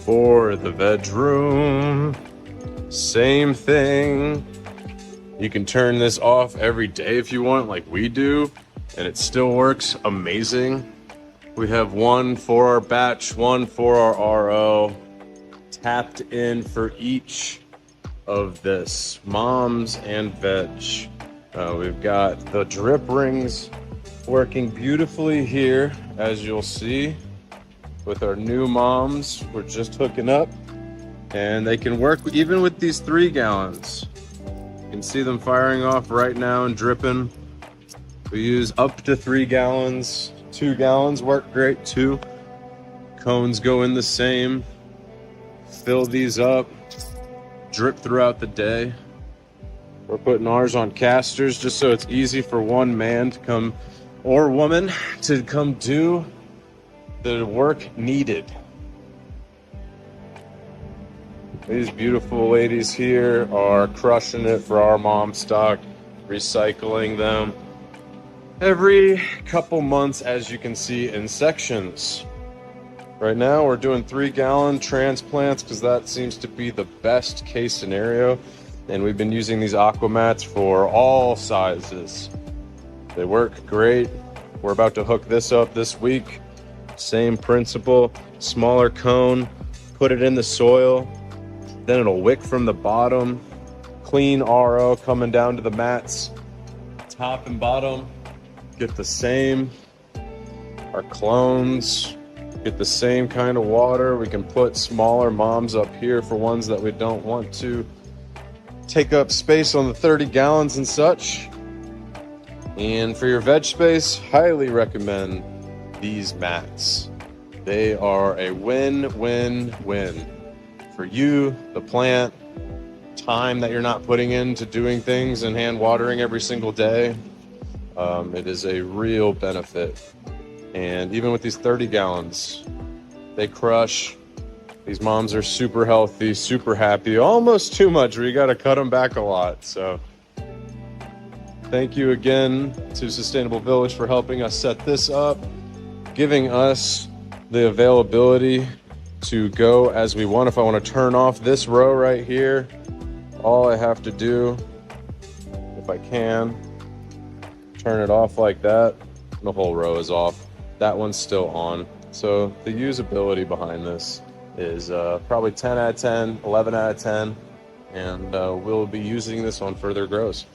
for the veg room. Same thing. You can turn this off every day if you want, like we do, and it still works amazing. We have one for our batch, one for our RO, tapped in for each of this, moms and veg. We've got the drip rings working beautifully here, as you'll see with our new moms. We're just hooking up, and they can work even with these 3 gallons. You can see them firing off right now and dripping. We use up to 3 gallons. 2 gallons work great too. Cones go in the same. Fill these up, drip throughout the day. We're putting ours on casters just so it's easy for one man to come, or woman, to come do the work needed. These beautiful ladies here are crushing it for our mom stock, recycling them every couple months, as you can see, in sections. Right now we're doing 3 gallon transplants because that seems to be the best case scenario, and we've been using these AquaMATs for all sizes. They work great. We're about to hook this up this week. Same principle, smaller cone, put it in the soil, then it'll wick from the bottom. Clean RO coming down to the mats, top and bottom. Get the same. Our clones get the same kind of water. We can put smaller moms up here for ones that we don't want to take up space on the 30 gallons and such. And for your veg space, highly recommend these mats. They are a win-win-win for you, the plant, time that you're not putting into doing things and hand watering every single day. It is a real benefit. And even with these 30 gallons, they crush. These moms are super healthy, super happy, almost too much where you got to cut them back a lot. So thank you again to Sustainable Village for helping us set this up, giving us the availability to go as we want. If I want to turn off this row right here, all I have to do, if I can, turn it off like that, the whole row is off. That one's still on. So the usability behind this is probably 10 out of 10, 11 out of 10, and we'll be using this on further grows.